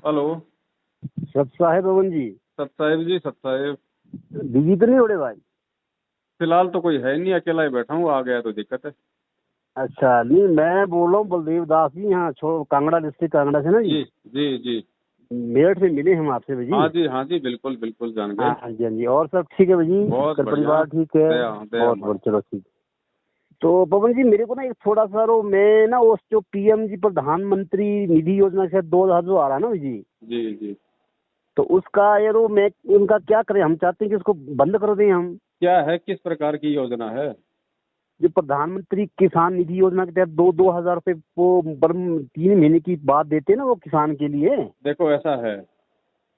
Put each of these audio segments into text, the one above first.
Hello. सत साहेब अमन जी। सत साहेब जी, सत साहेब। बिजी तो नहीं हो रहे भाई? फिलहाल तो कोई है नहीं, अकेला ही बैठा हूँ, आ गया तो दिक्कत है। अच्छा, नहीं मैं बोल रहा हूँ बलदेव दास जी, यहाँ कांगड़ा डिस्ट्रिक्ट, कांगड़ा से ना जी। जी जी जी। मेरठ में मिले हम आपसे भाई। हाँ जी, हाँ जी, बिल्कुल बिल्कुल जान गए। हाँ जी, हाँ जी। और सब ठीक है भाई? बहुत घर बढ़िया। परिवार ठीक है? दया दया बहुत मालिक। बहुत, चलो ठीक। तो पवन जी, मेरे को ना एक थोड़ा सा मैं ना उस जो पीएम जी प्रधानमंत्री निधि योजना से 2000 जो आ रहा है ना जी, जी जी। तो उसका यार मैं उनका क्या करें? हम चाहते हैं कि उसको बंद कर दें हम। क्या है, किस प्रकार की योजना है? जो प्रधानमंत्री किसान निधि योजना के तहत 2-2 हजार रुपए वो 3 महीने की बात देते हैं ना वो किसान के लिए। देखो ऐसा है,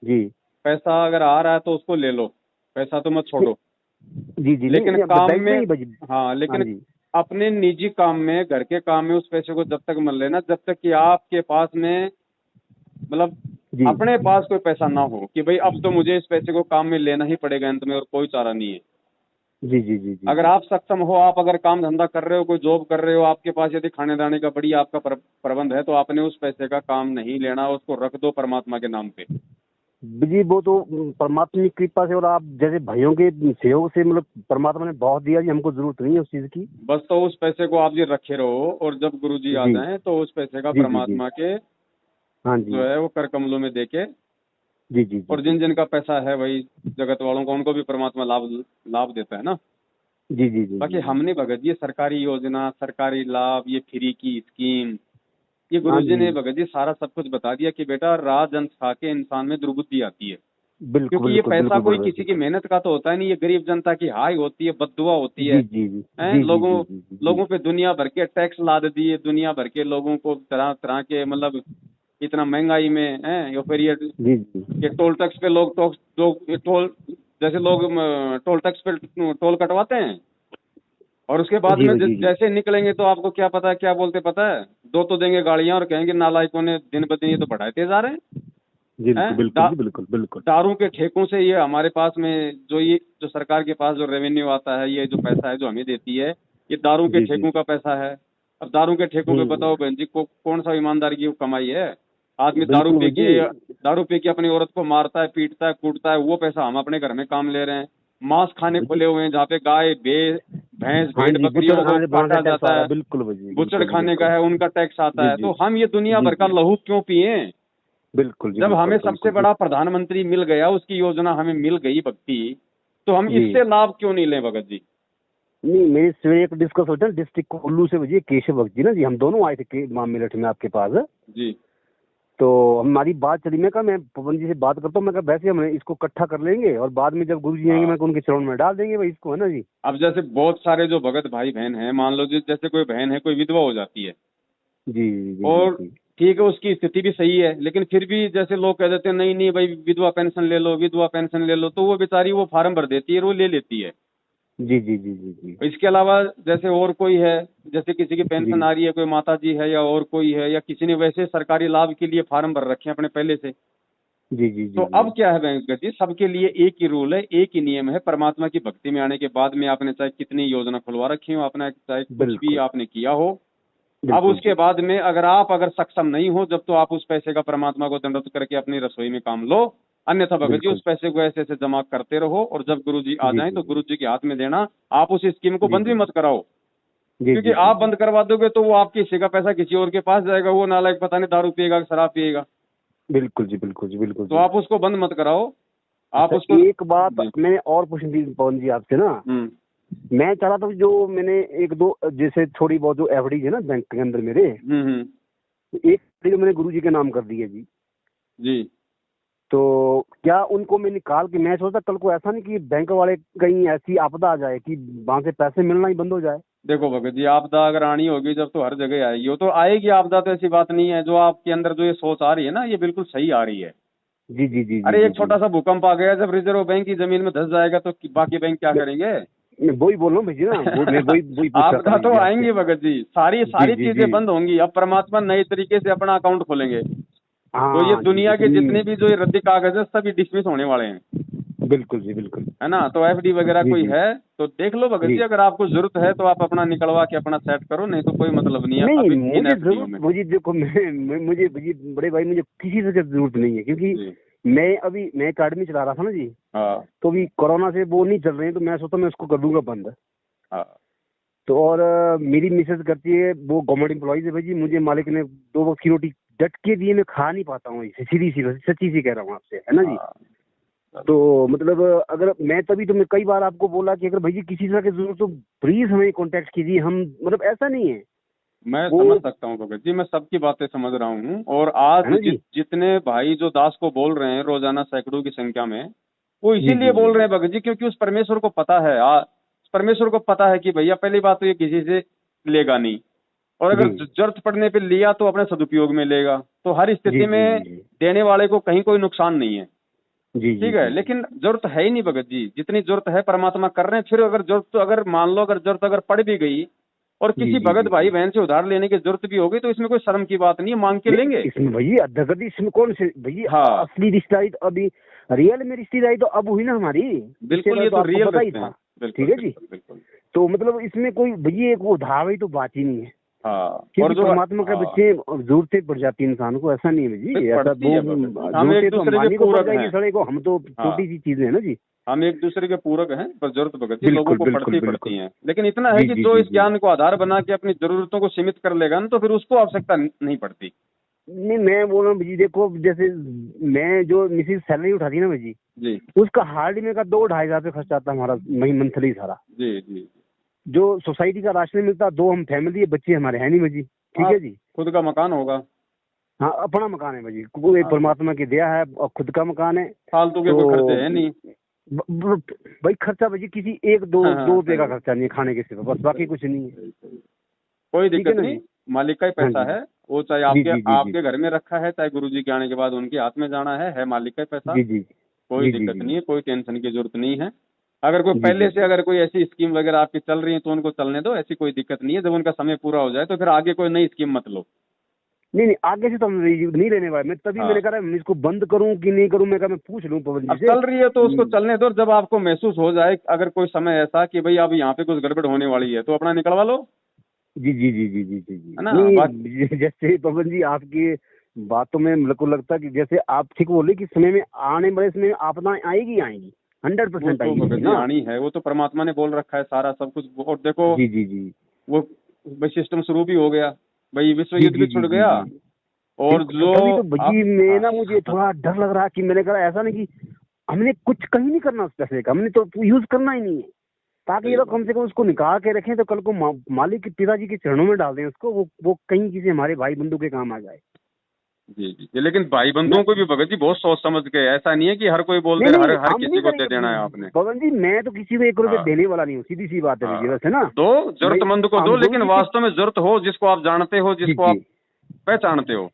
जी पैसा अगर आ रहा है तो उसको ले लो, पैसा तो मत छोड़ो। जी जी। लेकिन नहीं, काम बैंक में में, ही बजी। हाँ हाँ लेकिन जी। अपने निजी काम में, घर के काम में उस पैसे को जब तक मत लेना, जब तक कि आपके पास में, मतलब जी अपने पास कोई पैसा ना हो कि भाई अब तो मुझे इस पैसे को काम में लेना ही पड़ेगा अंत में और कोई चारा नहीं है। जी जी जी जी अगर जी। आप सक्षम हो, आप अगर काम धंधा कर रहे हो, कोई जॉब कर रहे हो, आपके पास यदि खाने दाने का बढ़िया आपका प्रबंध है, तो आपने उस पैसे का काम नहीं लेना, उसको रख दो परमात्मा के नाम पे। जी, वो तो परमात्मा की कृपा से और आप जैसे भाइयों के सहयोग से परमात्मा ने बहुत दिया जी, हमको जरूरत नहीं है उस चीज की। बस तो उस पैसे को आप जी रखे रहो, और जब गुरु जी आ जी जाएं तो उस पैसे का जी जी जी। परमात्मा के हाँ जो जी। है वो कर कमलों में देके, जी जी जी और जी जिन जिन का पैसा है वही जगत वालों को, उनको भी परमात्मा लाभ लाभ देता है ना। जी जी जी बाकी जी जी। हमने भगत जी सरकारी योजना, सरकारी लाभ, ये फ्री की स्कीम, ये हाँ गुरुजी जी। ने भगत जी सारा सब कुछ बता दिया कि बेटा राज अंश खा के इंसान में दुर्बुद्धि आती है। बिल्कुल क्योंकि ये बिल्कुल पैसा बिल्कुल कोई बड़े किसी की बिल्कुल। मेहनत का तो होता है नहीं, ये गरीब जनता की हाय होती है, बददुआ होती है। जी जी जी हैं जी जी लोगों जी जी जी जी लोगों पे दुनिया भर के टैक्स लाद दिए, दुनिया भर के लोगों को तरह तरह के, मतलब इतना महंगाई में है, या फिर जी जी ये टोल टैक्स पे लोग टोल, जैसे लोग टोल टैक्स पे टोल कटवाते हैं, और उसके बाद जी में जी जी। जैसे निकलेंगे तो आपको क्या पता है, क्या बोलते पता है? दो तो देंगे गाड़ियां और कहेंगे नालायकों ने दिन ब दिन ये तो बढ़ाते जा रहे जी हैं। बिल्कुल बिल्कुल जी, बिल्कुल बिल्कुल। दारू के ठेकों से ये हमारे पास में जो ये जो सरकार के पास जो रेवेन्यू आता है, ये जो पैसा है जो हमें देती है, ये दारू के जी जी। ठेकों का पैसा है। अब दारू के ठेकों पे हम्म। बताओ बहन जी को कौन सा ईमानदारी की कमाई है? आदमी बिल्कुल भाई जी। दारू पी के अपनी औरत को मारता है, पीटता है, कूटता है, वो पैसा हम अपने घर में काम ले रहे हैं। मांस खाने भाई जी। खुले हुए हैं जहाँ पे गाय भैंस हाँ भेड़ जी, बुचड़ बकरियों को खाने वहां से काटा टैक्स आ जाता रहा है, है, बिल्कुल भाई जी, बुचड़ बिल्कुल जी खाने का बिल्कुल। है, उनका टैक्स आता जी है। जी तो हम ये दुनिया जी भर का जी। लहू क्यों पिए? बिल्कुल जी जब हमें बिल्कुल सबसे बिल्कुल जी। बड़ा प्रधानमंत्री मिल गया, उसकी योजना हमें मिल गई भक्ति, तो हम जी। इससे लाभ क्यों नहीं लें भगत जी? नहीं, मेरे सवेरे एक डिस्कस होता है डिस्ट्रिक्ट कुल्लू से भैया, केशव भक्त जी ना जी, हम दोनों आए थे मेरठ में आपके पास। जी। तो हमारी बात चली, मैं कहा मैं पवन जी से बात करता हूँ, मैं कहा वैसे हम इसको इकट्ठा कर लेंगे और बाद में जब गुरु जी आएंगे हाँ। मैं उनके चरण में डाल देंगे भाई इसको, है ना जी। अब जैसे बहुत सारे जो भगत भाई बहन हैं, मान लो जी जैसे कोई बहन है, कोई विधवा हो जाती है, जी जी जी और जी। ठीक है उसकी स्थिति भी सही है, लेकिन फिर भी जैसे लोग कह देते हैं नहीं नहीं भाई विधवा पेंशन ले लो, विधवा पेंशन ले लो, तो वो बेचारी वो फार्म भर देती है और वो ले लेती है। जी जी जी जी जी इसके अलावा जैसे और कोई है, जैसे किसी की जी पेंशन आ रही है, कोई माता जी है या और कोई है, या किसी ने वैसे सरकारी लाभ के लिए फार्म भर रखे हैं अपने पहले से। जी जी तो जी जी। अब क्या है वेंकट जी, सबके लिए एक ही रूल है, एक ही नियम है। परमात्मा की भक्ति में आने के बाद में आपने चाहे कितनी योजना खुलवा रखी हो, आपने चाहे कुछ भी बिल्कुल आपने किया हो, अब बिल्कुल उसके जी। बाद में अगर सक्षम नहीं हो, जब तो आप उस पैसे का परमात्मा को दंडवत करके अपनी रसोई में काम लो। अन्यथा भगत जी उस बिल्कुल। पैसे को ऐसे ऐसे जमा करते रहो, और जब गुरु जी आ जी जाएं जी तो जी गुरु जी के हाथ में देना। आप उस स्कीम को जी बंद भी जी मत कराओ, जी क्योंकि जी जी आप जी। बंद करवा दोगे तो वो आपके हिस्से का पैसा किसी और के पास जाएगा, वो नालायक पता नहीं दारू पिएगा कि शराब पिएगा। बिल्कुल जी बिल्कुल जी बिल्कुल तो जी। आप उसको बंद मत कराओ, आप अच्छा, उसको। एक बात जी। मैंने और पूछनी थी पवन जी आपसे ना। हम्म। मैं चाह रहा था जो मैंने एक दो जैसे थोड़ी बहुत जो एफडी है ना बैंक के अंदर मेरे, हम्म। एक FD तो मैंने गुरु जी के नाम कर दी है जी। जी। तो क्या उनको मैं निकाल के, मैं सोचता कल को ऐसा नहीं कि बैंक वाले कहीं ऐसी आपदा आ जाए कि वहां से पैसे मिलना ही बंद हो जाए। देखो भगत जी, आपदा अगर आनी होगी जब, तो हर जगह आएगी, वो तो आएगी आपदा, तो ऐसी बात नहीं है। जो आपके अंदर जो ये सोच आ रही है ना, ये बिल्कुल सही आ रही है। जी जी जी जी अरे जी एक जी। छोटा सा भूकंप आ गया, जब रिजर्व बैंक की जमीन में धस जाएगा तो बाकी बैंक क्या मैं, करेंगे? मैं वही बोल रहा हूँ भैया ना, वो मैं वही वही पूछ रहा था आपदा तो भैया आपसे। आएंगी भगत जी, सारी जी सारी जी जी। चीजें बंद होंगी। अब परमात्मा नए तरीके से अपना अकाउंट खोलेंगे, तो ये हाँ जी दुनिया के जी। जितने भी जो ये रद्दी कागज है सभी डिसमिस होने वाले हैं। बिल्कुल जी बिल्कुल। है ना। तो एफडी वगैरह जी कोई जी है तो देख लो भगत जी, जी। अगर आपको जरूरत है तो आप अपना निकलवा के अपना सेट करो, नहीं तो कोई मतलब नहीं है नहीं अभी इन मुझे एफडीओ जरूरत, में। मुझे देखो मुझे बड़े भाई मुझे किसी से जरूरत नहीं है, क्योंकि जी। मैं अकेडमी चला रहा था ना जी, हाँ तो अभी कोरोना से वो नहीं चल रहे हैं, तो मैं सोचता मैं उसको कर दूंगा बंद। हाँ। तो और मेरी मिसेज करती है, वो गवर्नमेंट एम्प्लॉइज है भाई जी, मुझे मालिक ने 2 वक्त की रोटी डट के दिए, मैं खा नहीं पाता हूँ, सीधी सी सच्ची सी कह रहा हूँ आपसे, है ना जी। हाँ तो मतलब अगर मैं तभी तो मैं कई बार आपको बोला कि अगर भाई जी किसी तरह की जरूरत तो प्लीज हमें कांटेक्ट कीजिए, हम मतलब ऐसा नहीं है मैं वो, समझ सकता हूँ भगत जी, मैं सबकी बातें समझ रहा हूँ। और आज है ना जी। जितने भाई जो दास को बोल रहे हैं रोजाना सैकड़ों की संख्या में, वो जी इसीलिए जी जी बोल रहे जी हैं भगत जी, क्योंकि उस परमेश्वर को पता है, परमेश्वर को पता है कि भैया पहली बात तो ये किसी से लेगा नहीं, और अगर जी जरूरत पड़ने पे लिया तो अपने सदुपयोग में लेगा। तो हर जी स्थिति जी में जी देने वाले को कहीं कोई नुकसान नहीं है। जी जी ठीक है, जी जी। लेकिन जरूरत है ही नहीं भगत जी, जितनी जरूरत है परमात्मा कर रहे हैं। फिर अगर जरूरत तो अगर मान लो अगर जरूरत अगर पड़ भी गई और जी किसी जी भगत जी भाई जी। बहन से उधार लेने की जरूरत भी होगी तो इसमें कोई शर्म की बात नहीं है, मांग के नहीं लेंगे। इसमें भैया अधगति, इसमें कौन से भैया हाँ असली रिश्तेदारी तो अभी रियल में रिश्तेदारी तो अब हुई ना हमारी, इससे बिल्कुल, पहले ये तो तो आपको रियल पता ही रिश्ते था। हैं। बिल्कुल ठीक है जी। बिल्कुल बिल्कुल। तो मतलब इसमें कोई भैया एक वो धावा तो बात ही नहीं है, हाँ क्योंकि और जो परमात्मा के हाँ बच्चे जरूरतें पड़ जाती है इंसान को, ऐसा नहीं है फिर जी, ऐसा पड़ती वो है भगत जी, हम एक जरूरतें तो दूसरे के अंबानी को पड़ पूरक जाएगी हैं। सड़े को, हम तो हाँ छोटी सी चीजें हैं ना जी। हम एक दूसरे के पूरक हैं, पर जरूरत भगत जी लोगों बिल्कुल को बिल्कुल पड़ती बिल्कुल। पड़ती हैं। लेकिन इतना है जी कि जी जो जी इस जी। ज्ञान को आधार बना के अपनी जरूरतों को सीमित कर लेगा ना, तो फिर उसको आवश्यकता नहीं पड़ती। नहीं मैं बोल रहा हूँ जी, देखो जैसे मैं जो मिसिस सैलरी उठाती है ना भाई जी, जी उसका हार्ड में का 2-2.5 हजार रुपये खर्च आता है हमारा मंथली सारा। जी जी। जो सोसाइटी का राशन मिलता है, 2 हम फैमिली है, बच्चे हमारे हैं नहीं भाई जी, ठीक है आप जी। खुद का मकान होगा। हाँ अपना मकान है भाई जी, कोई हाँ तो परमात्मा की दया है और खुद का मकान है। फालतू के तो कोई खर्चे है नहीं। भाई खर्चा भाई जी किसी एक दो हाँ दो हाँ रुपए का सही खर्चा नहीं है खाने के सिर्फ, बस बाकी सही कुछ नहीं है। सही सही। कोई ठीक है दिक्कत ना नहीं, जी। मालिक का ही हाँ पैसा जी है। वो चाहे जी आपके जी जी जी आपके घर में रखा है, चाहे गुरुजी के आने के बाद उनके हाथ में जाना है मालिक का ही पैसा। जी जी कोई जी जी दिक्कत जी नहीं है, कोई टेंशन की जरूरत नहीं है। अगर कोई जी जी पहले से अगर कोई ऐसी स्कीम वगैरह आपकी चल रही है तो उनको चलने दो, ऐसी कोई दिक्कत नहीं है। जब उनका समय पूरा हो जाए तो फिर आगे कोई नई स्कीम मत लो। नहीं नहीं आगे से तो हम नहीं लेने वाले, मैं तभी मैंने हाँ कहा मैं इसको बंद करूं कि नहीं करूं, मैं कहा मैं पूछ लूं पवन जी अब से। चल रही है तो उसको चलने दो, और जब आपको महसूस हो जाए अगर कोई समय ऐसा कि भाई अब यहाँ पे कुछ गड़बड़ होने वाली है तो अपना निकलवा लो। जी जी जी जी जी जी जी। है ना बात। नहीं जैसे पवन जी आपकी बातों में मेरे को लगता है कि जैसे आप ठीक बोले कि समय में आने वाले समय में आपदा आएगी आएगी, वो 100% तो आएगी भगत जी ना। आनी है, वो तो परमात्मा ने बोल रखा है सारा सब कुछ। और देखो जी जी जी वो भाई सिस्टम शुरू भी हो गया, भाई विश्व जी युद्ध जी भी जी छुड़ जी गया। जी। और बिल्कुल, तो जो तभी तो आप भजी में हाँ ना मुझे थोड़ा डर लग रहा कि मैंने कहा ऐसा नहीं कि हमने कुछ कहीं नहीं करना उस पैसे का, हमने तो यूज करना ही नहीं है, ताकि ये सही लोग बात। कम से कम उसको निकाल के रखें, तो कल को मालिक के पिताजी के चरणों में डाल दें उसको, वो कहीं किसी हमारे भाई बंधु के काम आ जाए। जी जी लेकिन भाई मैं बंधुओं को भी भगत जी बहुत सोच समझ के, ऐसा नहीं है कि हर कोई बोल नहीं दे नहीं हर हर हम किसी नहीं को दे करेंगे देना है आपने। पवन जी, मैं तो किसी को 1 रुपये हाँ देने वाला नहीं हूँ, सीधी सी बात है हाँ भैया, वैसे ना। दो, मैं जरूरतमंद को दो, हम दोनों लेकिन किसी, वास्तव में जरूरत हो जिसको आप जानते हो, जी जिसको जी आप पहचानते हो।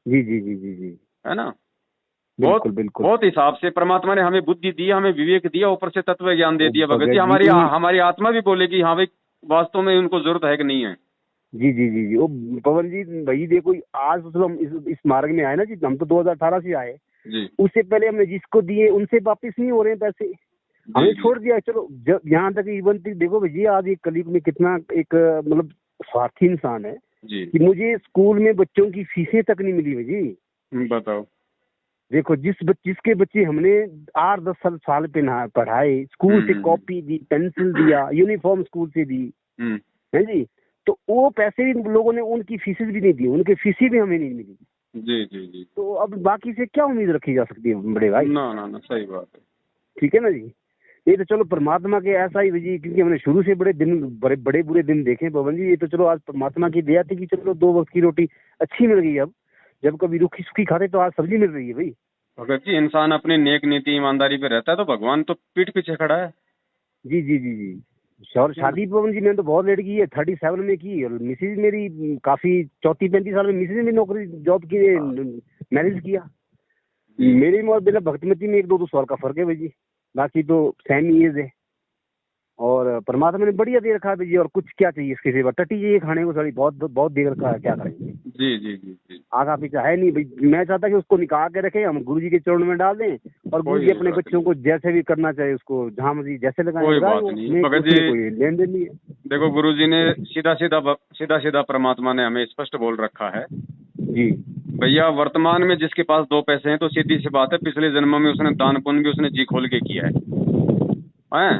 जी जी जी जी जी। है ना। बहुत बिल्कुल बिल्कुल। बहुत हिसाब से परमात्मा ने हमें बुद्धि दी, हमें विवेक दिया, ऊपर से तत्व ज्ञान दे ओ दिया भगत जी। भगत हमारी जी हमारी आत्मा भी बोलेगी हाँ भाई वास्तव में उनको जरूरत है कि नहीं है। जी जी जी जी। ओ पवन जी भाई देखो, आज तो चलो हम इस मार्ग में आए ना जी, हम तो 2018 से आए, जी उससे पहले हमने जिसको दिए उनसे वापस नहीं हो रहे हैं पैसे, जी हमने जी छोड़ दिया। चलो जब यहाँ तक इवन तक देखो भैया, आज एक कलीग में कितना एक मतलब स्वार्थी इंसान है जी कि मुझे स्कूल में बच्चों की फीसें तक नहीं मिली जी। बताओ। देखो जिसके बच्चे हमने 8-10 साल पढ़ाए, स्कूल से हम्म। कॉपी दी, पेंसिल दिया, यूनिफॉर्म स्कूल से दी, हम्म। है जी, तो वो पैसे भी लोगों ने उनकी फीसेस भी नहीं दी, उनकी फीसें भी हमें नहीं मिली। जी जी जी तो अब बाकी से क्या उम्मीद रखी जा सकती है बड़े भाई। ना ना ना सही बात है। ठीक है ना जी। ये तो चलो परमात्मा के ऐसा ही जी, क्योंकि हमने शुरू से बड़े बुरे दिन देखे पवन जी। ये तो चलो आज परमात्मा की दया थी कि चलो 2 वक्त की रोटी अच्छी मिल गई। अब जब कभी रूखी सूखी खाते तो आज सब्जी मिल रही है भाई। भगत जी इंसान अपनी नेक नीति ईमानदारी पे रहता है तो भगवान तो पीठ पीछे खड़ा है। जी जी जी जी। और शादी पवन जी मैंने तो बहुत लेट की है, 37 में की, और मिसेज मेरी काफी 34-35 साल में मिसेज ने नौकरी जॉब की, मैरिज किया। जी मेरी और मेरा भक्तिमती में 1-2 साल का फर्क है भाई जी, बाकी तो सेम ही एज है। और परमात्मा ने बढ़िया दे रखा है जी, और कुछ क्या चाहिए इसके सिवा, टटी चाहिए खाने को, सारी बहुत बहुत दे रखा है, क्या करेंगे। जी जी जी जी। आगा पीछा है नहीं भाई, मैं चाहता कि उसको निकाल के रखें, हम गुरुजी के चरणों में डाल दें, और कोई गुरुजी अपने बात बच्चों नहीं, को जैसे भी करना चाहे उसको जहाँ मर्जी जैसे लगाए कोई लगाए, बात वो नहीं में भगत उसमें जी। कोई लेन देन नहीं है। देखो गुरुजी ने सीधा सीधा परमात्मा ने हमें स्पष्ट बोल रखा है, जी भैया वर्तमान में जिसके पास 2 पैसे हैं तो सीधी सी बात है पिछले जन्म में उसने दान पुण्य भी उसने जी खोल के किया है।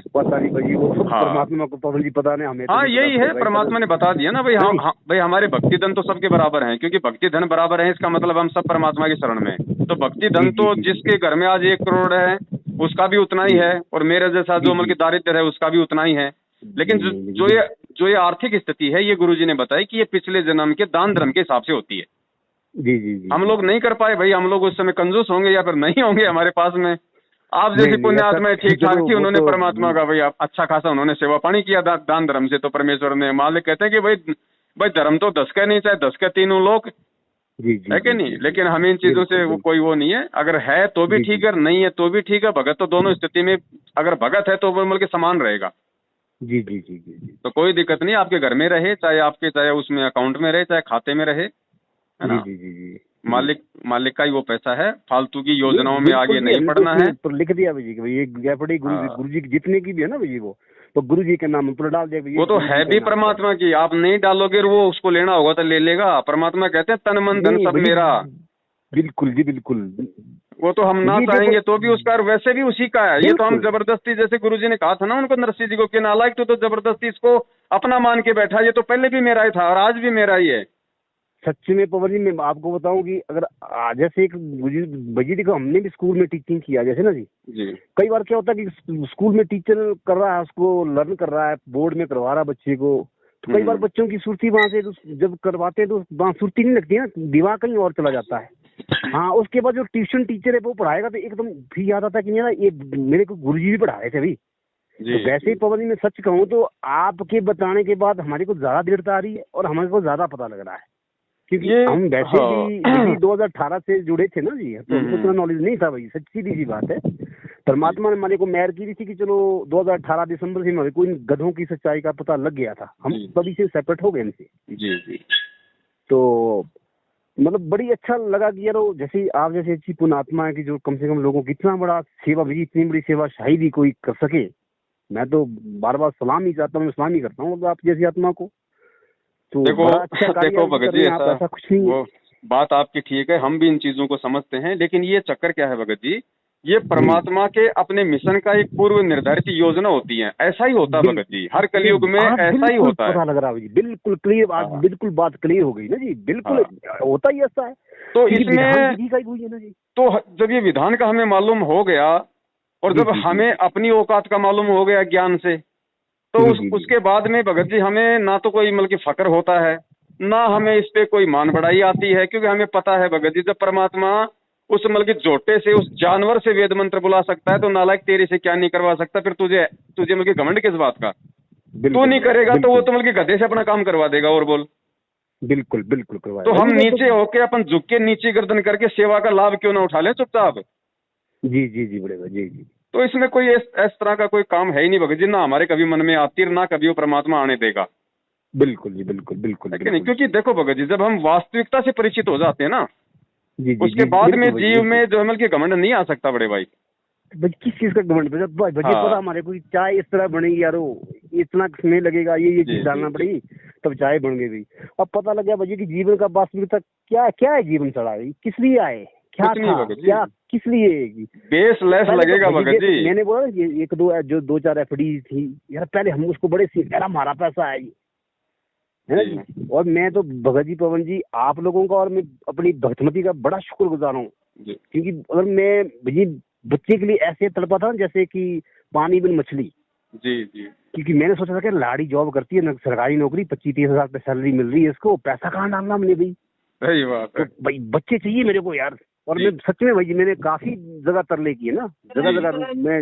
पता नहीं भाई, वो हाँ परमात्मा को पवन जी पता नहीं, हमें तो हाँ, नहीं यही है, पता परमात्मा ने बता दिया ना भाई। है हाँ जी। हाँ भाई, हमारे भक्ति धन तो सबके बराबर हैं, क्योंकि भक्ति धन बराबर है इसका मतलब हम सब परमात्मा की शरण में हैं। तो भक्ति जी धन जी तो जी जिसके घर में आज 1 करोड़ है उसका भी उतना ही जी है, और मेरे जैसा जी जो मतलब जी कि दारिद्र है उसका भी उतना ही है। लेकिन जी जो ये आर्थिक स्थिति है, ये गुरुजी ने बताई कि ये पिछले जन्म के दान धर्म के हिसाब से होती है। जी जी जी हम जी। लोग नहीं कर पाए भाई, हम लोग उस समय कंजूस होंगे या फिर नहीं होंगे हमारे पास में। आप नहीं जैसी नहीं पुण्य ऐसा आत्माएं ठीक ठाक चलो थी, वो उन्होंने तो परमात्मा का भाई अच्छा खासा उन्होंने सेवा पानी किया दान धर्म से, तो परमेश्वर ने मालिक कहते हैं कि भाई भाई धर्म तो 10 का नहीं, चाहे 10 के तीनों लोग, जी जी है कि जी नहीं। जी जी लेकिन हम इन चीजों बिल्कुल से वो कोई वो नहीं है, अगर है तो भी जी ठीक जी है, नहीं है तो भी ठीक है। भगत तो दोनों स्थिति में, अगर भगत है तो वो मतलब कि समान रहेगा, जी जी जी जी जी तो कोई दिक्कत नहीं। आपके घर में रहे, चाहे उसमें अकाउंट में रहे, चाहे खाते में रहे, है जी ना। जी जी जी जी। मालिक का ही वो पैसा है, फालतू की नहीं योजनाओं में बिल्कुल आगे जी, नहीं हमने तो पड़ना उसमें है। ऊपर लिख दिया भाई जी कि भाई ये एफडी हाँ, गुरु जी की जितने की भी है ना भाई जी, वो तो गुरु जी के नाम पर डाल दिया भाई, ये वो तो गुरु है जी भी के नाम पर। परमात्मा की, आप नहीं डालोगे वो उसको लेना होगा तो ले लेगा। परमात्मा कहते हैं तन मन धन नहीं सब भाई मेरा। बिल्कुल जी बिल्कुल। वो तो हम ना ये देखो चाहेंगे तो भी उसका, और वैसे भी उसी का है। ये तो हम बिल्कुल जबरदस्ती, जैसे गुरुजी ने कहा था ना उनको, नरसिंह जी को, कि नालायक तो जबरदस्ती इसको अपना मान के बैठा, ये तो पहले भी मेरा ही था और आज भी मेरा ही है। सच में पवन जी, मैं आपको बताऊं कि अगर जैसे एक भाई देखो, हमने भी स्कूल में टीचिंग किया जैसे ना जी, जी कई बार क्या होता है कि स्कूल में टीचर कर रहा है, उसको लर्न कर रहा है, बोर्ड में करवा रहा है बच्चे को, तो कई बार बच्चों की सुर्ती वहां से जब करवाते हैं तो वहां सुर्ती नहीं लगती है ना, दिमाग कहीं और चला जाता है। हाँ, उसके बाद जो ट्यूशन टीचर है वो पढ़ाएगा तो एकदम फिर याद आता है कि मेरा ये मेरे को गुरुजी भी पढ़ा रहे थे भाई। तो जी वैसे ही पवन जी, मैं सच कहूँ तो आपके बताने के बाद हमारे को ज्यादा दृढ़ता आ रही है और हमारे को ज्यादा पता लग रहा है, क्योंकि ये हम वैसे भी हाँ। 2018 से जुड़े थे ना जी, तो हमको इतना नॉलेज नहीं था भाई, सच्ची सी बात है। परमात्मा ने हमारे को मेहर की थी कि चलो 2018 दिसंबर से हमारे को इन गधों की सच्चाई का पता लग गया था, हम जी तभी से सेपरेट हो गए इनसे। जी जी। तो मतलब बड़ी अच्छा लगा कि यार जैसे आप जैसे अच्छी पुण्यात्मा है कि जो कम से कम लोगों की इतना बड़ा सेवा भी, इतनी बड़ी सेवा शायद ही कोई कर सके। मैं तो बार बार सलाम ही चाहता हूँ, सलाम ही करता हूँ आप जैसी आत्मा को। तो देखो बड़ा अच्छा कार्य देखो आप भगत कर जी, रहे हैं, आप ऐसा कुछ नहीं है। वो बात आपकी ठीक है, हम भी इन चीजों को समझते हैं, लेकिन ये चक्कर क्या है भगत जी, ये परमात्मा के अपने मिशन का एक पूर्व निर्धारित योजना होती है। ऐसा ही होता है भगत जी, हर कलयुग में आप ऐसा ही बिल्कुल होता है। पता लग रहा है जी, बिल्कुल क्लियर, आज हाँ बिल्कुल बात क्लियर हो गई ना जी, बिल्कुल हाँ। होता ही ऐसा है, तो क्योंकि विधान इसमें विधि का ही हुई है ना जी। तो जब ये विधान का हमें मालूम हो गया, और जी जब जी जी हमें अपनी औकात का मालूम हो गया ज्ञान से, तो जी जी जी उसके बाद में भगत जी हमें ना तो कोई मतलब कि फक्र होता है, ना हमें इस पे कोई मान बढ़ाई आती है, क्योंकि हमें पता है भगत जी, जब परमात्मा उस मतलब कि जोटे से, उस जानवर से वेद मंत्र बुला सकता है, तो नालायक तेरे से क्या नहीं करवा सकता। फिर तुझे तुझे मतलब कि घमंड किस बात का। तू बिल्कुल नहीं करेगा तो वो बिल्कुल तो मतलब कि गधे से अपना काम करवा देगा, और बोल। बिल्कुल बिल्कुल तो करवाएगा हम जी, वो तो नीचे होके, अपन झुक के नीचे गर्दन करके सेवा का लाभ क्यों ना उठा लें चुपचाप। जी जी जी बड़े भाई जी जी। तो इसमें कोई इस तरह का कोई काम है ही नहीं भगत जी, ना हमारे कभी मन में आती है, ना कभी वो परमात्मा आने देगा, बिल्कुल जी बिल्कुल बिल्कुल है कि नहीं। बिल्कुल क्योंकि देखो भगत जी, जब हम वास्तविकता से परिचित हो जाते हैं ना, जी जी उसके जी बाद में बिल्कुल भाई जी, जीव बिल्कुल में जो है मतलब कि घमंड नहीं आ सकता बड़े भाई। भाई किस चीज का घमंड भाई भाई हाँ पता हमारे को कि चाय इस तरह बनेगी यारो, इतना समय लगेगा, ये जी चीज जी डालना जी। पड़ेगी तब चाय बन गई। अब पता लग गया भाई कि जीवन का वास्तविकता क्या क्या है, जीवन चढ़ा है किस लिए आए, क्या कुछ नहीं था, भगत जी, क्या किस लिए। बेस लेस पहले तो लगेगा भाई भगत जी। मैंने बोला ना कि एक दो जो दो चार एफडी थी यार, पहले हम उसको बड़े यार हमारा पैसा है है ना जी जी। और मैं तो भगत जी पवन जी आप लोगों का और मैं अपनी भक्तमती का बड़ा शुक्रगुजार हूँ, जी क्योंकि अगर मैं भाई बच्चे के लिए ऐसे तड़पा था ना जैसे कि पानी बिन मछली, जी जी। क्योंकि मैंने सोचा था कि लाड़ी जॉब करती है ना, सरकारी नौकरी 25-30 हजार पे सैलरी मिल रही है इसको, पैसा कहाँ डालना हमने भाई। सही बात तो है। भाई बच्चे चाहिए मेरे को यार। और जी मैं सच में भाई जी, मैंने काफी जगह तरले किए ना, जगह जी। जगह मैं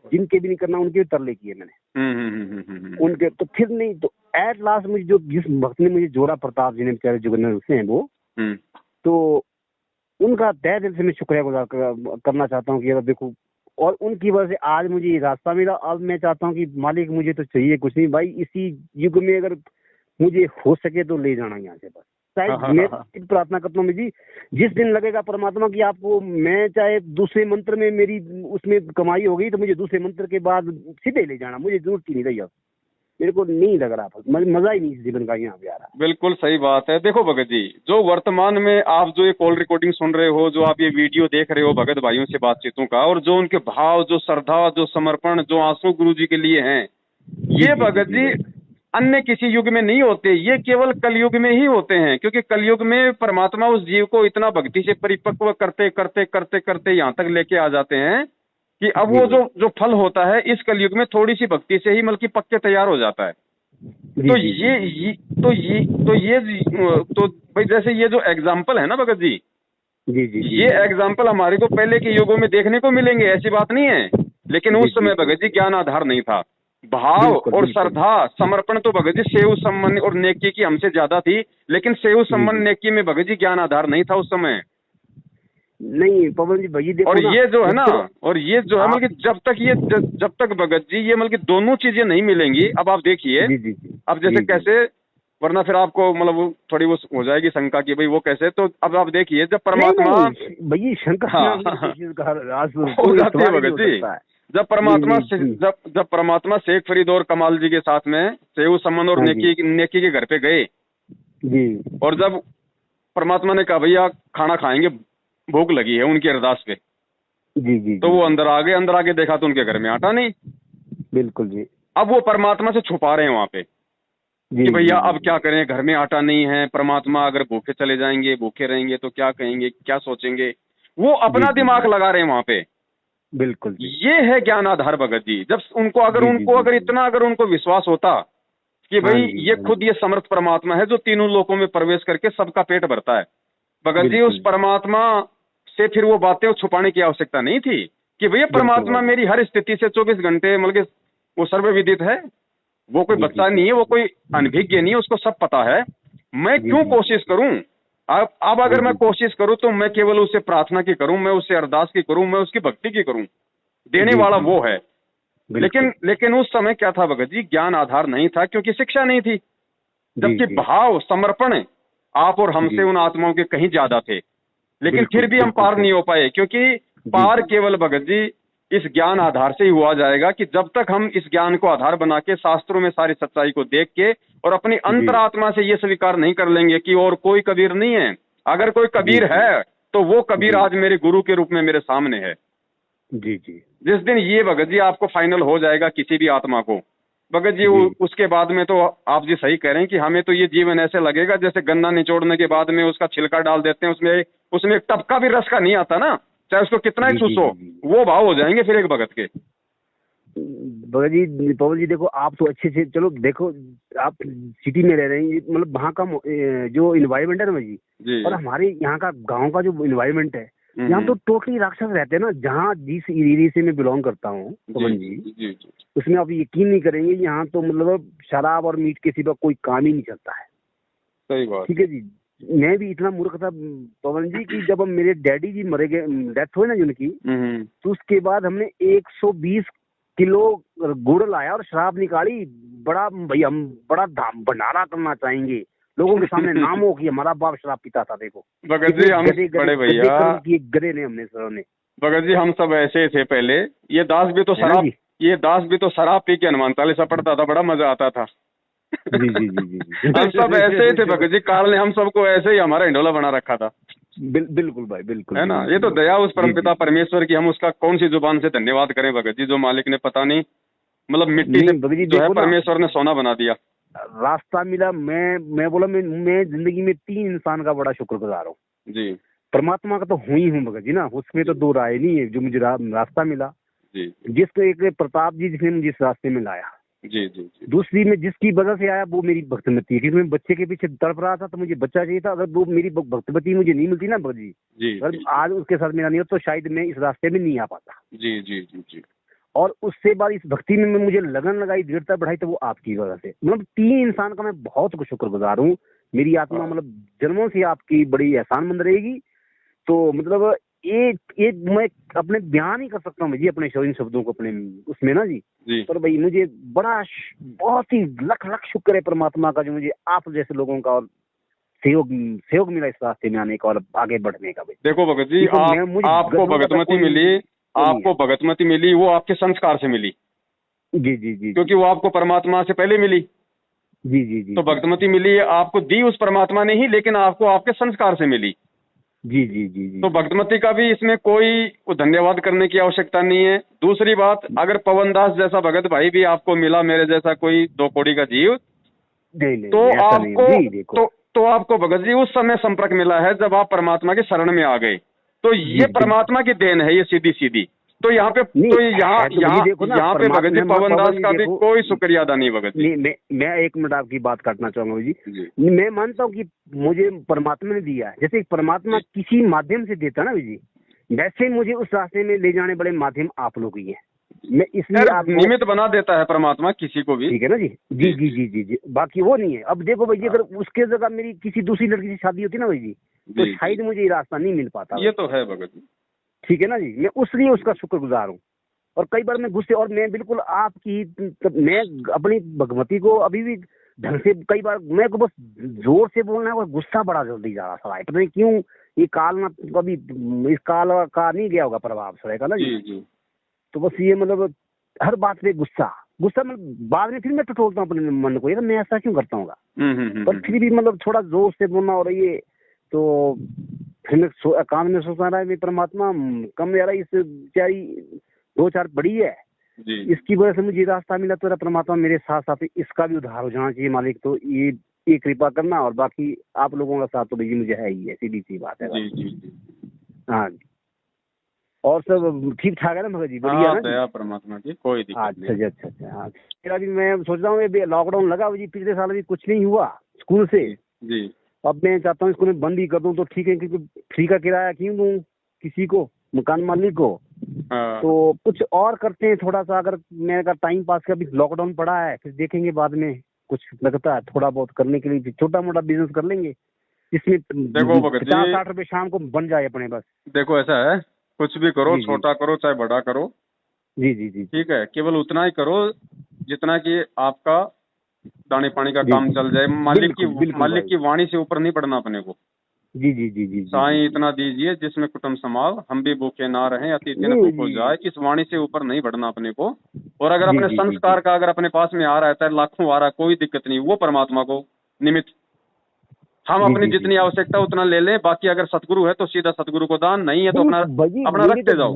जिनके भी नहीं करना उनके भी तरले किए मैंने, उनके तो फिर नहीं, तो एट लास्ट मुझे जो जिस वक्त ने मुझे जोड़ा, प्रताप जी ने बेचारे जुगनर से हैं वो, तो उनका तहे दिल से मैं शुक्रिया गुजार करना चाहता हूँ कि यार देखो और उनकी वजह से आज मुझे ये रास्ता मिला। अब मैं चाहता हूँ कि मालिक मुझे तो चाहिए कुछ नहीं भाई, इसी युग में अगर मुझे हो सके तो ले जाना यहाँ से बस। चाहे मैं प्रार्थना करता हूँ जी, जिस दिन लगेगा परमात्मा की आपको, मैं चाहे दूसरे मंत्र में मेरी उसमें कमाई हो गई तो मुझे दूसरे मंत्र के बाद सीधे ले जाना, मुझे जरूरत ही नहीं रही। अब मेरे को नहीं लग रहा था, मजा ही नहीं इस जीवन का यहाँ पे आ रहा। बिल्कुल सही बात है। देखो भगत जी, जो वर्तमान में आप जो ये कॉल रिकॉर्डिंग सुन रहे हो, जो आप ये वीडियो देख रहे हो भगत भाइयों से बातचीतों का, और जो उनके भाव, जो श्रद्धा, जो समर्पण, जो आंसू गुरु जी के लिए हैं, ये भगत जी अन्य किसी युग में नहीं होते, ये केवल कलयुग में ही होते हैं। क्योंकि कलयुग में परमात्मा उस जीव को इतना भक्ति से परिपक्व करते करते करते करते यहाँ तक लेके आ जाते हैं कि अब वो जो फल होता है इस कलयुग में थोड़ी सी भक्ति से ही मतलब पक्के तैयार हो जाता है। तो भाई जैसे ये जो एग्जाम्पल है ना भगत जी, ये एग्जाम्पल हमारे को पहले के युगों में देखने को मिलेंगे, ऐसी बात नहीं है। लेकिन उस समय भगत जी ज्ञान आधार नहीं था, भाव और श्रद्धा समर्पण तो भगत जी सेव सम्मान और नेकी की हमसे ज्यादा थी, लेकिन सेव सम्मान नेकी में भगत जी ज्ञान आधार नहीं था उस समय। नहीं पवन जी भाई देखो, और ये जो है ना, और ये जो है मतलब जब तक भगत जी ये मतलब दोनों चीजें नहीं मिलेंगी। अब आप देखिए, अब जैसे कैसे, वरना फिर आपको मतलब थोड़ी वो हो जाएगी शंका कि भाई वो कैसे, तो अब आप देखिए जब परमात्मा भाई शंका हो जाती है भगत जी, जब परमात्मा शेख फरीद और कमाल जी के साथ में सेव सम्मान और नेकी के घर पे गए जी, और जब परमात्मा ने कहा भैया खाना खाएंगे, भूख लगी है उनकी अरदास पे, जी, तो वो अंदर आगे देखा तो उनके घर में आटा नहीं। बिल्कुल जी। अब वो परमात्मा से छुपा रहे हैं वहां पे कि भैया अब क्या करें, घर में आटा नहीं है, परमात्मा अगर भूखे चले जाएंगे, भूखे रहेंगे तो क्या कहेंगे, क्या सोचेंगे, वो अपना दिमाग लगा रहे हैं वहां पे। बिल्कुल ये है ज्ञान आधार भगत जी। जब उनको अगर इतना उनको विश्वास होता कि भाई ये खुद ये समर्थ परमात्मा है जो तीनों लोकों में प्रवेश करके सबका पेट भरता है, भगत जी उस परमात्मा से फिर वो बातें छुपाने की आवश्यकता नहीं थी कि भैया परमात्मा मेरी हर स्थिति से 24 घंटे मतलब वो सर्वविदित है, वो कोई बच्चा नहीं है, वो कोई अनभिज्ञ नहीं है, उसको सब पता है। मैं क्यों कोशिश करूं? अब अगर मैं कोशिश करूं तो मैं केवल उससे प्रार्थना की करूं, मैं उससे अरदास की करूं, मैं उसकी भक्ति की करूं, देने वाला वो है। लेकिन उस समय क्या था भगत जी, ज्ञान आधार नहीं था क्योंकि शिक्षा नहीं थी, जबकि भाव समर्पण आप और हमसे उन आत्माओं के कहीं ज्यादा थे। लेकिन फिर भी हम पार नहीं हो पाए, क्योंकि पार केवल भगत जी इस ज्ञान आधार से ही हुआ जाएगा कि जब तक हम इस ज्ञान को आधार बना के शास्त्रों में सारी सच्चाई को देख के और अपनी अंतरात्मा से ये स्वीकार नहीं कर लेंगे कि और कोई कबीर नहीं है। अगर कोई कबीर है तो वो कबीर आज मेरे गुरु के रूप में मेरे सामने है। जी। जिस दिन ये भगत जी आपको फाइनल हो जाएगा किसी भी आत्मा को, भगत जी उसके बाद में तो आप जी सही कह रहे हैं कि हमें तो ये जीवन ऐसे लगेगा जैसे गन्ना निचोड़ने के बाद में उसका छिलका डाल देते हैं, उसमें एक टपका भी रस का नहीं आता ना, चाहे उसको कितना ही चूसो, वो भाव हो जाएंगे फिर एक भगत के। भगत जी पवन जी देखो, आप तो अच्छे से, चलो देखो आप सिटी में रह रहे हैं, मतलब वहाँ का जो इन्वायरमेंट है ना जी, और हमारे यहाँ का गाँव का जो इन्वायरमेंट है, यहाँ तो टोटली राक्षस रहते हैं ना। जहाँ जिस एरिया से मैं बिलोंग करता हूँ पवन जी, उसमें आप यकीन नहीं करेंगे, यहाँ तो मतलब शराब और मीट के सिवा कोई काम ही नहीं चलता है। सही बात। ठीक है जी। मैं भी इतना मूर्ख था पवन जी कि जब हम मेरे डैडी जी मरे गए, डेथ हुई ना जिनकी, तो उसके बाद हमने 120 किलो गुड़ लाया और शराब निकाली। बड़ा भैया हम बड़ा भंडारा करना चाहेंगे लोगों के सामने, नाम हो कि हमारा बाप शराब पीता था। देखो भगत जी हम बड़े भैया गधे ने हमने सरों ने, भगत जी हम सब ऐसे थे पहले। ये दास भी तो शराब पी के हनुमान चालीसा पढ़ता था, बड़ा मजा आता था। जी। हम सब ऐसे ही थे भगत जी, काल ने हम सबको ऐसे ही हमारा इंडोला बना रखा था। बिल्कुल भाई, बिल्कुल है ना। ये तो दया उस परमपिता परमेश्वर की, हम उसका कौन सी जुबान से धन्यवाद करें भगत जी, जो मालिक ने पता नहीं मतलब मिट्टी से जो है परमेश्वर ने सोना बना दिया, रास्ता मिला। मैं बोला मैं जिंदगी में 3 इंसान का बड़ा शुक्रगुजार हूँ जी। परमात्मा का तो हुई हूँ भगत जी ना, उसमें तो 2 राय नहीं है। जो मुझे रास्ता मिला जी, जिसको एक प्रताप जी जिसने मुझे इस रास्ते में लाया, जी। दूसरी में जिसकी वजह से आया वो मेरी भक्तमती है, क्योंकि मैं बच्चे के पीछे तड़प रहा था तो मुझे बच्चा चाहिए था। अगर वो मेरी भक्तमती मुझे नहीं मिलती ना भगत जी, अगर आज उसके साथ मेरा नहीं होता तो शायद मैं इस रास्ते में नहीं आ पाता। जी। और उससे बाद इस भक्ति में मुझे लगन लगाई, दृढ़ता बढ़ाई, तो वो आपकी वजह से। मतलब 3 इंसान का मैं बहुत शुक्रगुजार हूँ। मेरी आत्मा मतलब जन्मों से आपकी बड़ी एहसानमंद रहेगी। तो मतलब एक मैं अपने बयान ही कर सकता हूँ जी अपने इन शब्दों को अपने उसमें ना जी। जी पर भाई मुझे बहुत ही लख लख शुक्र है परमात्मा का, जो मुझे आप जैसे लोगों का और सहयोग सहयोग मिला इस रास्ते में आने का और आगे बढ़ने का भाई। देखो भगत जी, देखो मैं मुझे आपको गधों का तो भगतमती कोई मिली, वो नहीं आपको है। भगतमती मिली वो आपके संस्कार से मिली, जी जी जी क्योंकि जी वो आपको परमात्मा से पहले मिली। जी जी जी तो जी भगतमती मिली आपको दी उस परमात्मा ने ही, लेकिन आपको आपके संस्कार से मिली। जी जी जी जी तो जी भगतमती का भी इसमें कोई धन्यवाद करने की आवश्यकता नहीं है। दूसरी बात, अगर पवन दास जैसा भगत भाई भी आपको मिला, मेरे जैसा कोई 2 कौड़ी का जीव, नहीं नहीं तो नहीं, ऐसा नहीं आपको जी। देखो तो आपको भगत जी उस समय संपर्क मिला है जब आप परमात्मा के शरण में आ गए। तो जी ये बिल्कुल। परमात्मा की देन है, ये सीधी सीधी। तो यहाँ पे नहीं तो यहाँ है तो यहाँ भाई देखो ना यहाँ पे भगत जी परमात्मा पवन पवन दास जी का भी देखो। कोई शुक्रिया अदा नहीं भगत जी। नहीं मैं 1 मिनट आपकी बात काटना चाहूंगा जी। जी मैं मानता हूँ कि मुझे परमात्मा ने दिया है, जैसे परमात्मा जी। किसी माध्यम से देता ना जी, वैसे मुझे उस रास्ते में ले जाने बड़े माध्यम आप लोग ही हैं। मैं इसलिए खैर, आपको निमित्त बना देता है परमात्मा किसी को भी। ठीक है ना जी। जी जी जी जी जी जी जी बाकी वो नहीं है। अब देखो भाई जी, हाँ, अगर उसके जगह मेरी किसी दूसरी लड़की से शादी होती ना भाई जी, तो जी जी। शायद मुझे ये रास्ता नहीं मिल पाता ये भाई। तो है भगत जी। ठीक है ना जी, मैं उसलिए उसका शुक्रगुजार हूँ। और कई बार मैं गुस्से, और मैं बिल्कुल आपकी मैं अपनी भगवती को अभी भी ढंग से, कई बार मैं को बस जोर से बोलना है और गुस्सा बड़ा जल्दी जा रहा है, पता नहीं क्यों। ये काल ना कभी इस काल का नहीं गया होगा प्रभाव सड़े का ना जी। जी जी। तो बस ये मतलब हर बात पे गुस्सा गुस्सा, मतलब बाद में फिर मैं टटोलता हूँ अपने मन को, ये मैं ऐसा क्यों करता हूँ। पर फिर भी मतलब थोड़ा जोर से बोलना और ये तो फिर मैं कान में सोचना रहा है मैं परमात्मा कम यार इस बेचारी 2-4 बड़ी है, जी इसकी वजह से मुझे रास्ता मिला, तो परमात्मा मेरे साथ साथ इसका भी उद्धार हो जाना चाहिए मालिक। तो ये कृपा करना, और बाकी आप लोगों का साथ तो भाई मुझे है ही है, सीधी सी बात है जी भाई। जी जी। हाँ जी। और सब ठीक ठाक है ना भगत जी, बढ़िया हाँ, ना जी। दया परमात्मा की, कोई दिक्कत नहीं अच्छा जी अच्छा अच्छा। हाँ मेरा भी मैं सोच रहा हूँ ये लॉकडाउन लगा जी, पिछले साल भी कुछ नहीं हुआ स्कूल से। जी जी। अब मैं चाहता हूँ इसको मैं बंद ही कर दूँ तो ठीक है, क्योंकि फ्री का किराया क्यों दूँ किसी को, मकान मालिक को। हाँ तो कुछ और करते हैं थोड़ा सा, अगर मेरा टाइम पास का भी लॉकडाउन पड़ा है, फिर देखेंगे बाद में कुछ लगता है थोड़ा बहुत करने के लिए छोटा मोटा बिजनेस कर लेंगे, जिसमें देखो भगत जी, 50-60 रुपए शाम को बन जाए अपने बस। देखो ऐसा है, कुछ भी करो, जी जी छोटा करो चाहे बड़ा करो, जी जी जी ठीक है, केवल उतना ही करो जितना कि आपका दाने पानी का जी काम जी चल जाए। बिल्कुल बिल्कुल मालिक भाई। की वाणी से ऊपर नहीं बढ़ना अपने को। जी जी जी जी जी जी साईं जी। इतना दीजिए जिसमें कुटुंब समाल, हम भी भूखे ना रहें, अतिथि न नहीं भूख हो जी जाए, इस वाणी से ऊपर नहीं बढ़ना अपने को। और अगर जी अपने जी जी जी संस्कार का अगर अपने पास में आ रहा है, चाहे लाखों आ रहा है, कोई दिक्कत नहीं, वो परमात्मा को निमित्त, हम जी अपनी जी जी जितनी जी। आवश्यकता उतना ले लें। बाकी अगर सतगुरु है तो सीधा सतगुरु को दान, नहीं है तो नहीं अपना भाई अपना मेरी तो रखते जाओ।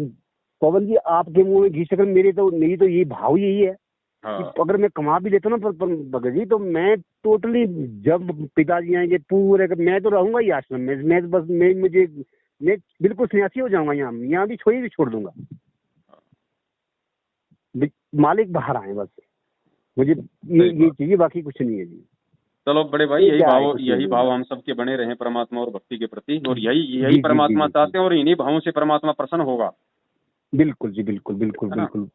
पवन जी आपके मुंह में घी शक्कर, मेरी तो ये भाव यही है कि हाँ अगर मैं कमा भी लेता हूँ ना भगत जी, तो मैं टोटली जब पिताजी आएंगे पूरे मैं तो रहूंगा ही आश्रम में। मैं बस मैं बिल्कुल सन्यासी हो जाऊंगा, यहाँ भी छोड़ दूंगा। मालिक बाहर आए बस, मुझे सही ये बात। चाहिए, बाकी कुछ नहीं है जी। चलो बड़े भाई, ये क्या है, कुछ यही नहीं है भाव हम सबके बने रहे परमात्मा और भक्ति के प्रति, और यही जी जी जी परमात्मा जी। चाहते हैं, और इन्हीं भावों से परमात्मा प्रसन्न होगा, बिल्कुल जी बिल्कुल बिल्कुल है ना। बिल्कुल।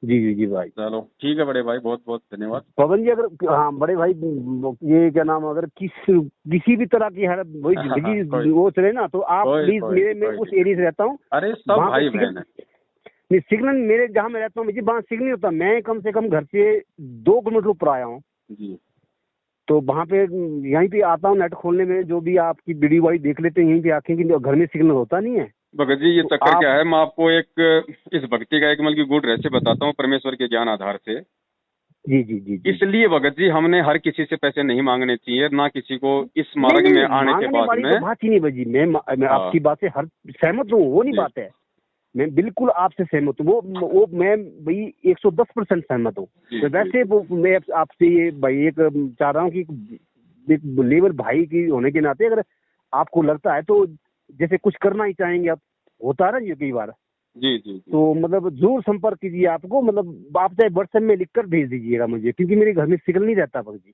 जी जी जी भाई। चलो ठीक है बड़े भाई, बहुत बहुत धन्यवाद। पवन जी अगर हाँ बड़े भाई, ये क्या नाम, अगर किसी भी तरह की है वही कोई जिंदगी वो चले ना, तो आप कोई प्लीज कोई मैं कोई उस दिक्कत एरिया से नहीं। रहता हूँ, अरे सब वहाँ पे भाई बहन है। सिग्नल मेरे जहाँ मैं रहता हूँ मुझे वहाँ सिग्नल होता, मैं कम से कम घर से 2 किलोमीटर ऊपर आया हूँ। जी तो वहाँ पे यहीं पे आता हूँ नेट खोलने में, जो भी आपकी वीडियो वाई देख लेते हैं यहीं पे आके, कि घर में सिग्नल होता नहीं है। भगत जी, ये तो चक्कर आप क्या है, मैं आपको एक इस भक्ति का एक मतलब की गुड़ रहस्य बताता हूँ परमेश्वर के ज्ञान आधार से। जी जी जी जी। इसलिए भगत जी, हमने हर किसी से पैसे नहीं मांगने चाहिए, ना किसी को इस नहीं मार्ग नहीं में नहीं, आने के मांगने बाद वाली में। तो बात ही नहीं बजी। मैं हाँ आपकी बात से हर सहमत हूँ, वो नहीं जी बात है। मैं बिल्कुल आपसे सहमत हूँ, वो मैं भाई 110% सहमत हूँ। जी तो जी वैसे वो मैं आपसे ये भाई एक चाह रहा हूँ कि एक लेबर भाई की होने के नाते, अगर आपको लगता है तो जैसे कुछ करना ही चाहेंगे आप, होता है ना ये कई बार, जी जी जी। तो मतलब जरूर संपर्क कीजिए। आपको मतलब आप चाहे व्हाट्सएप में लिखकर भेज दीजिएगा मुझे, क्योंकि मेरे घर में सिग्नल नहीं रहता भगत जी,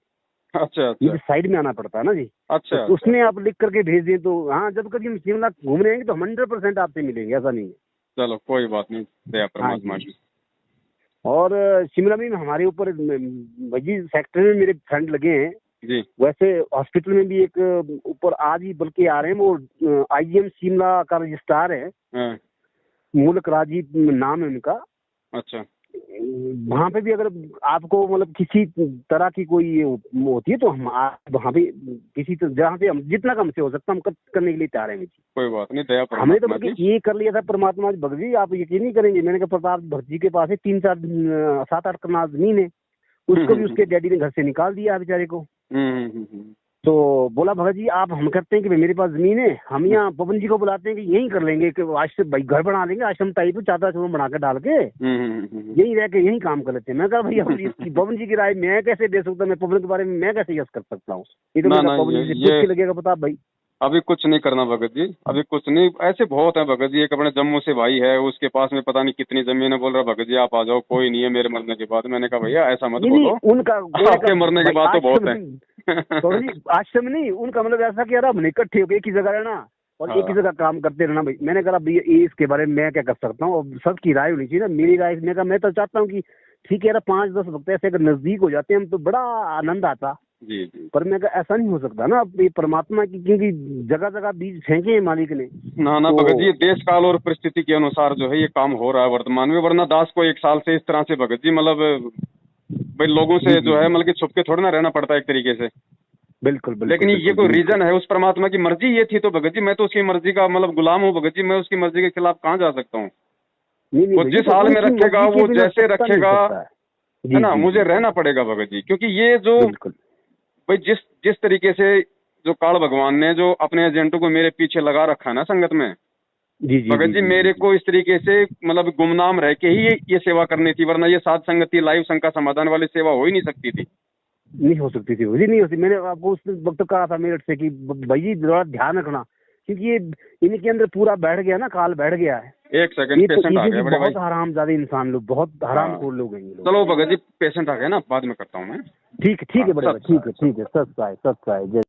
अच्छा अच्छा मुझे साइड में आना पड़ता है ना जी। अच्छा तो अच्छा। उसमें आप लिख करके भेज दें तो हाँ, जब कभी हम शिमला घूमने आएंगे तो 100% आपसे मिलेंगे, ऐसा नहीं है। चलो कोई बात नहीं, दया हाँ जी। परमात्मा की। और शिमला में हमारे ऊपर भाई सेक्टर में मेरे फ्रेंड लगे हैं, जी। वैसे हॉस्पिटल में भी एक ऊपर आज ही बल्कि आ रहे हैं, वो IGM शिमला का रजिस्ट्रार है, हाँ। मुल्क राजीव नाम है उनका। अच्छा। वहाँ पे भी अगर आपको मतलब किसी तरह की कोई ये होती है तो हम वहाँ पे किसी जहाँ से हम जितना कम से हो सकता हम करने के लिए तैयार हैं जी। कोई बात नहीं, दया हमने तो परमात्मा बल्कि की। ये कर लिया था परमात्मा भगत जी, आप यकीन नहीं करेंगे, मैंने कहा प्रताप भगत जी के पास है 7-8 कनाल जमीन है, उसको भी उसके डैडी ने घर से निकाल दिया बेचारे को। तो बोला भगत जी आप हम करते हैं कि भाई मेरे पास जमीन है, हम यहाँ पवन जी को बुलाते हैं कि यहीं कर लेंगे, कि आश्रम भाई घर बना लेंगे, आश्रम टाइप चादर चूर्ण बना के डाल के यहीं रह के यहीं काम कर लेते हैं। मैं कहा भैया इसकी पवन जी की राय मैं कैसे दे सकता हूँ, मैं पवन के बारे में मैं कैसे यस कर सकता हूँ, ये तो मेरा पवन जी से पूछ के लगेगा प्रताप भाई। अभी कुछ नहीं करना भगत जी, अभी कुछ नहीं, ऐसे बहुत है भगत जी। एक अपने जम्मू से भाई है, उसके पास में पता नहीं कितनी जमीन है, बोल रहा भगत जी आप आ जाओ, कोई नहीं है मेरे मरने के बाद। मैंने कहा भैया ऐसा मत बोलो, उनका आपके मरने के बाद तो बहुत है। आश्रम नहीं, उनका मतलब ऐसा कि यार हम इकट्ठे होकर एक ही जगह रहना और एक ही जगह काम करते रहना भाई। मैंने कहा भैया इसके बारे में मैं क्या कर सकता हूँ, और सबकी राय होनी चाहिए ना, मेरी राय। मैं कहा मैं तो चाहता हूँ कि ठीक है यार 5-10 वक्त ऐसे अगर नजदीक हो जाते हैं हम तो बड़ा आनंद आता। जी जी। पर मैं कहा ऐसा नहीं हो सकता ना, ये परमात्मा की, क्योंकि जगह जगह बीज फेंके हैं मालिक ने। ना भगत जी, देश काल और परिस्थिति के अनुसार जो है ये काम हो रहा है वर्तमान में, वरना दास को 1 साल से इस तरह से भगत जी मतलब भाई लोगों से जो है मतलब कि छुप के थोड़ा ना रहना पड़ता है एक तरीके से। बिल्कुल बिल्कुल। लेकिन ये कोई रीजन है, उस परमात्मा की मर्जी ये थी तो भगत जी मैं तो उसकी मर्जी का मतलब गुलाम हूँ भगत जी, मैं उसकी मर्जी के खिलाफ कहाँ जा सकता हूँ। वो जिस हाल में रखेगा, वो जैसे रखेगा, है ना, मुझे रहना पड़ेगा भगत जी। क्योंकि ये जो भाई जिस तरीके से जो काल भगवान ने जो अपने एजेंटों को मेरे पीछे लगा रखा है ना संगत में, भगत जी मेरे को इस तरीके से मतलब गुमनाम रह के ही ये सेवा करनी थी, वरना ये साध संगति लाइव शंका समाधान वाली सेवा हो ही नहीं सकती थी। नहीं हो सकती थी जी, नहीं होती। मैंने आपको उस वक्त कहा था मेरठ से कि भाई जी थोड़ा ध्यान रखना, क्योंकि ये इनके अंदर पूरा बैठ गया ना, काल बैठ गया है। 1 सेकंड, पेशेंट आ गया बड़े भाई। बहुत हरामजादे इंसान लोग, बहुत हरामखोर लोग हैं ये लोग। चलो भगत जी पेशेंट आ गया ना, बाद में करता हूँ मैं। ठीक है बड़े भाई, ठीक है सत्य है जय।